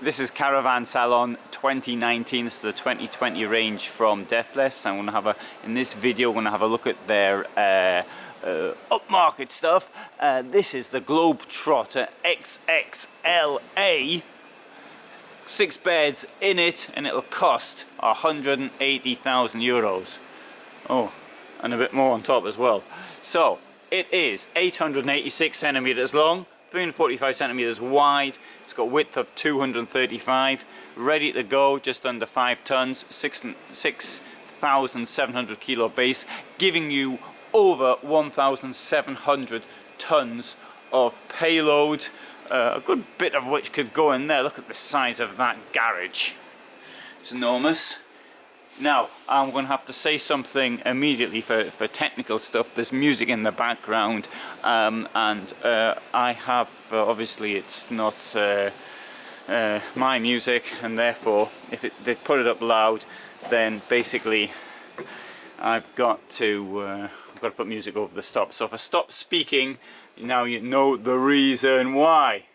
This is Caravan Salon 2019. This is the 2020 range from Dethleffs. I'm going to have in this video, we're going to have a look at their upmarket stuff. This is the Globetrotter XXLA. 6 beds in it, and it'll cost 180,000 euros. Oh, and a bit more on top as well. So it is 886 centimeters long, 345 centimeters wide. It's got width of 235, ready to go, just under 5 tons, 6,700 kilo base, giving you over 1,700 tons of payload, a good bit of which could go in there. Look at the size of that garage. It's enormous. Now, I'm going to have to say something immediately for technical stuff. There's music in the background, and I have, obviously it's not my music, and therefore, if they put it up loud, then basically I've got to put music over the stop. So if I stop speaking, now you know the reason why.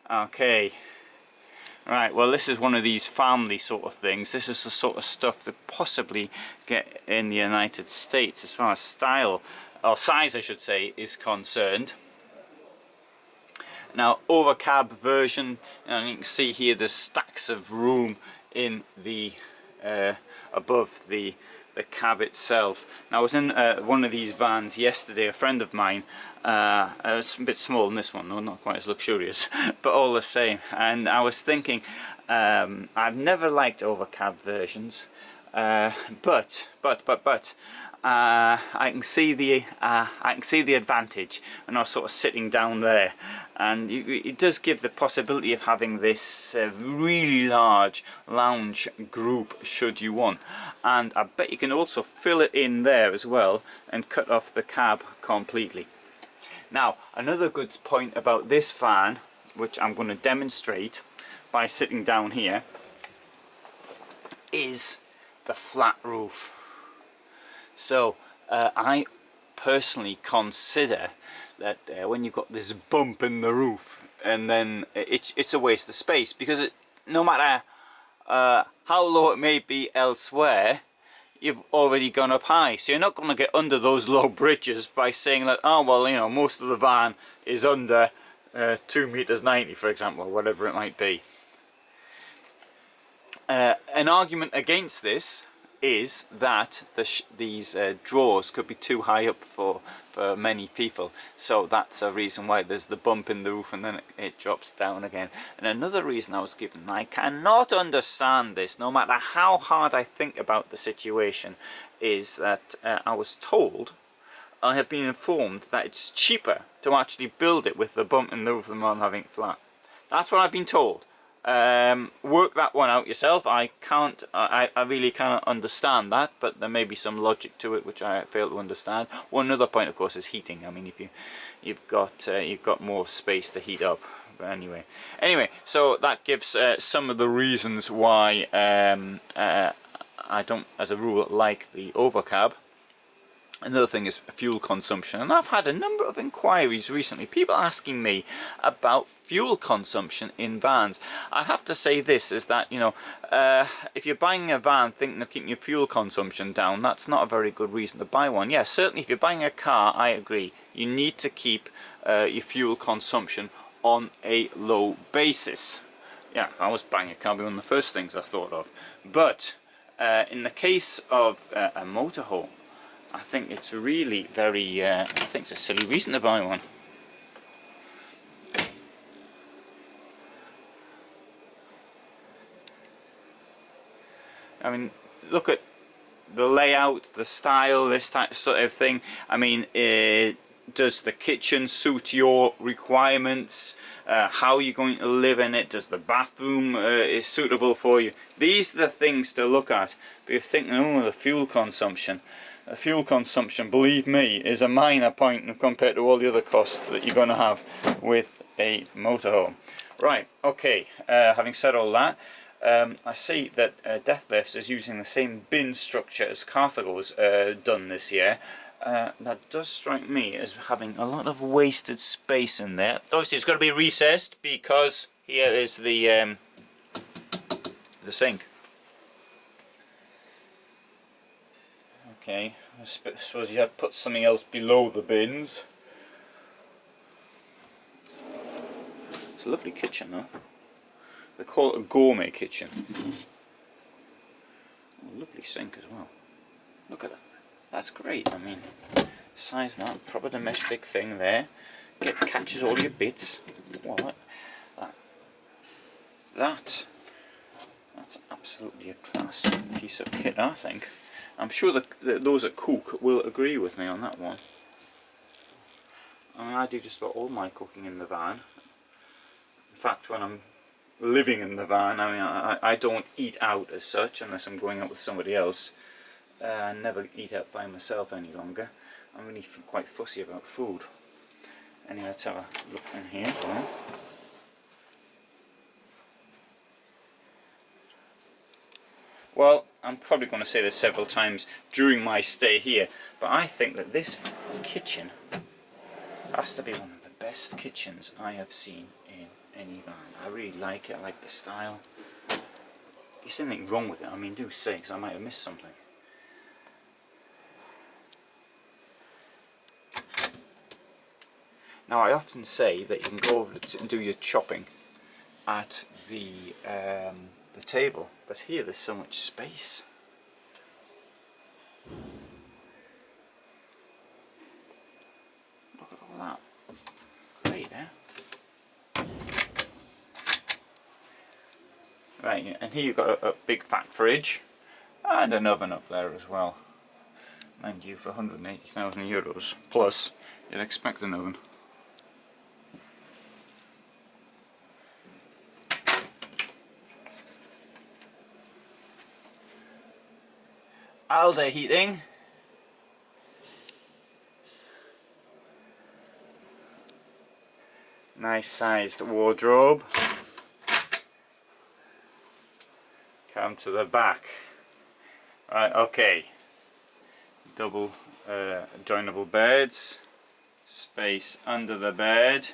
Okay. Right, well, this is one of these family sort of things. This is the sort of stuff that possibly get in the United States as far as style, or size I should say, is concerned. Now, over cab version, and you can see here there's stacks of room in the above the cab itself. Now, I was in one of these vans yesterday. A friend of mine, it's a bit small than this one, though, not quite as luxurious, but all the same. And I was thinking, I've never liked overcab versions, but I can see the advantage when I was sort of sitting down there, and it does give the possibility of having this really large lounge group should you want. And I bet you can also fill it in there as well and cut off the cab completely. Now, another good point about this van, which I'm going to demonstrate by sitting down here, is the flat roof. So I personally consider that when you've got this bump in the roof, and then it's a waste of space, because no matter how low it may be elsewhere, you've already gone up high, so you're not going to get under those low bridges by saying that, oh well, you know, most of the van is under 2 meters 90, for example, or whatever it might be. An argument against this is that these drawers could be too high up for many people, so that's a reason why there's the bump in the roof, and then it drops down again. And another reason I was given, I cannot understand this no matter how hard I think about the situation, is that I was told, I have been informed that it's cheaper to actually build it with the bump in the roof than having it flat. That's what I've been told. Work that one out yourself. I really cannot understand that, but there may be some logic to it which I fail to understand. One other point, of course, is heating. I mean, if you've got more space to heat up. But anyway, so that gives some of the reasons why I don't, as a rule, like the overcab. Another thing is fuel consumption, and I've had a number of inquiries recently, people asking me about fuel consumption in vans. I have to say this, is that, you know, if you're buying a van thinking of keeping your fuel consumption down, that's not a very good reason to buy one. Yeah, certainly if you're buying a car, I agree, you need to keep your fuel consumption on a low basis. Yeah, if I was buying a car, it'd be one of the first things I thought of. But in the case of a motorhome, I think it's really very, I think it's a silly reason to buy one. I mean, look at the layout, the style, this type sort of thing. I mean, does the kitchen suit your requirements? How are you going to live in it? Does the bathroom is suitable for you? These are the things to look at. But you're thinking, oh, the fuel consumption. The fuel consumption, believe me, is a minor point compared to all the other costs that you're going to have with a motorhome. Right, okay, having said all that, I see that Dethleffs is using the same bin structure as Carthago's done this year. That does strike me as having a lot of wasted space in there. Obviously it's got to be recessed because Here is the sink. Okay, I suppose you had to put something else below the bins. It's a lovely kitchen though. They call it a gourmet kitchen. Oh, lovely sink as well. Look at it. That's great. I mean, size that, proper domestic thing there. Catches all your bits. What? That's absolutely a class piece of kit, I think. I'm sure that those at Cook will agree with me on that one. I mean, I do just about all my cooking in the van. In fact, when I'm living in the van, I mean, I don't eat out as such unless I'm going out with somebody else. I never eat out by myself any longer. I'm really quite fussy about food. Anyway, let's have a look in here as well. Well, I'm probably going to say this several times during my stay here, but I think that this kitchen has to be one of the best kitchens I have seen in any van. I really like it. I like the style. If there's anything wrong with it, I mean, do say, because I might have missed something. Now, I often say that you can go over and do your chopping at the table, but here there's so much space. Look at all that. Great, eh? Right, and here you've got a big fat fridge and an oven up there as well. Mind you, for 180,000 euros plus, you'd expect an oven. Alde heating. Nice sized wardrobe. Come to the back. Right, okay. Double joinable beds. Space under the bed.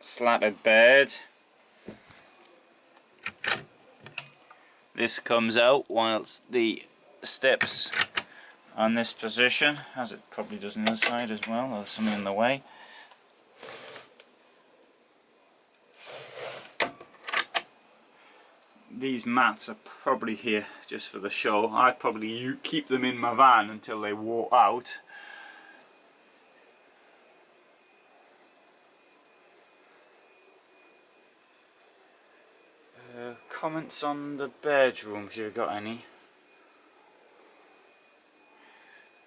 Slatted bed. This comes out whilst the steps on this position, as it probably does on the other side as well. There's something in the way. These mats are probably here just for the show. I'd probably keep them in my van until they wore out. Comments on the bedrooms, you got any?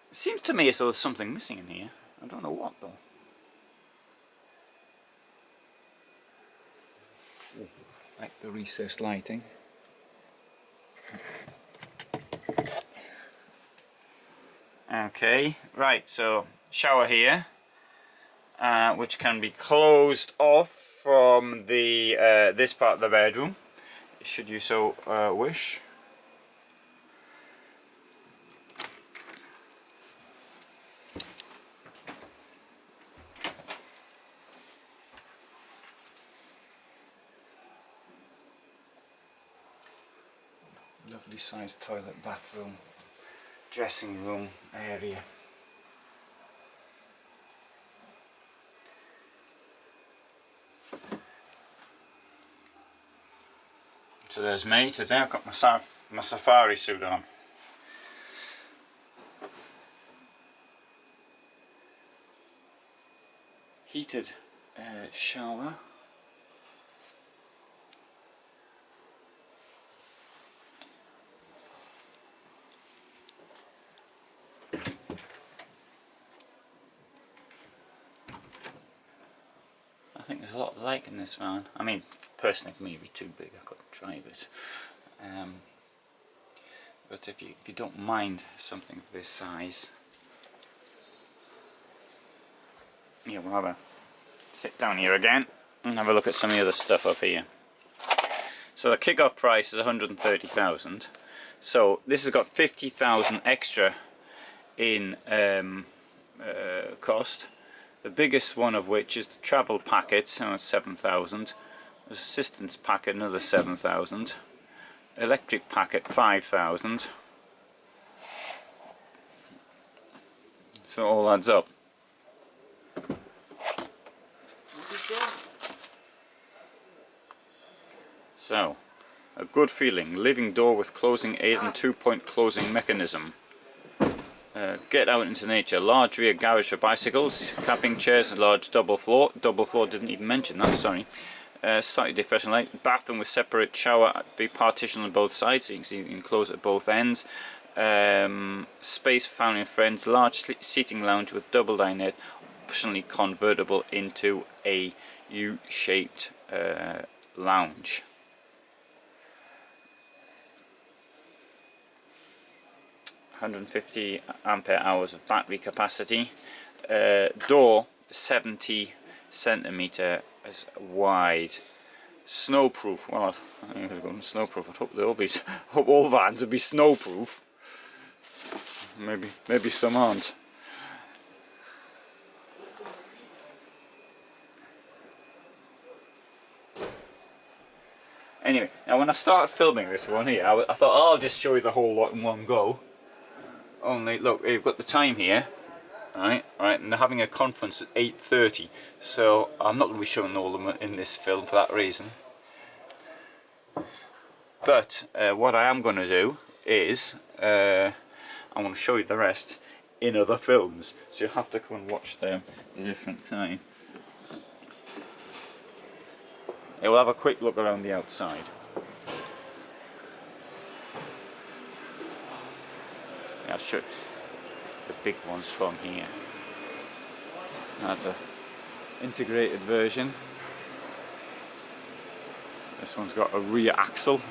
It seems to me as though there's something missing in here. I don't know what though. Like the recessed lighting. Okay, right, so shower here, which can be closed off from the this part of the bedroom, should you so wish. Lovely sized toilet, bathroom, dressing room area. So there's me today. I've got my safari suit on. Heated shower. I think there's a lot of light in this van. I mean, personally for me it'd be too big, I couldn't drive it. But if you don't mind something of this size, yeah, we'll have a sit down here again and have a look at some of the other stuff up here. So the kick-off price is 130,000. So this has got 50,000 extra in cost. The biggest one of which is the travel packet, so it's 7,000. Assistance packet, another 7,000. Electric packet, 5,000. So it all adds up. So, a good feeling, living door with closing aid and 2-point closing mechanism. Get out into nature, large rear garage for bicycles, camping chairs, large double floor didn't even mention that, sorry. Slightly different light, bathroom with separate shower, be partitioned on both sides, so you can see you can close at both ends. Space for family and friends, large seating lounge with double dinette, optionally convertible into a U-shaped lounge. (150 ampere hours of battery capacity). Door 70 centimeter as wide. Snowproof. Well, I think they're going snowproof. I hope they'll be. Hope all vans will be snowproof. Maybe some aren't. Anyway, now when I started filming this one here, I thought, oh, I'll just show you the whole lot in one go. Only, look, you've got the time here, right, and they're having a conference at 8:30, so I'm not going to be showing all of them in this film for that reason. But what I am going to do is, I'm going to show you the rest in other films, so you'll have to come and watch them at a different time. We'll have a quick look around the outside. I'll show the big ones from here. That's a integrated version. This one's got a rear axle,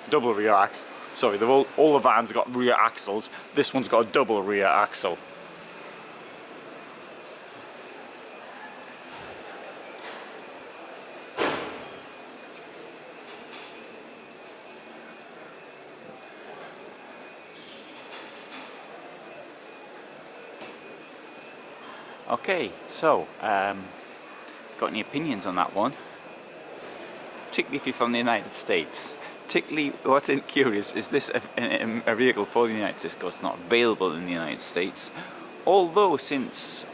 double rear axle. Sorry, all the vans have got rear axles. This one's got a double rear axle. Okay, so, got any opinions on that one? Particularly if you're from the United States. Particularly, what's curious, is this a vehicle for the United States? Because it's not available in the United States. Although since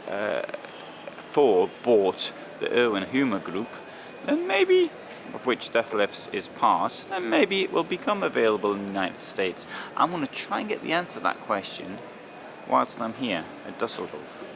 Thor bought the Hymer group, then maybe, of which Dethleffs is part, then maybe it will become available in the United States. I'm going to try and get the answer to that question whilst I'm here at Düsseldorf.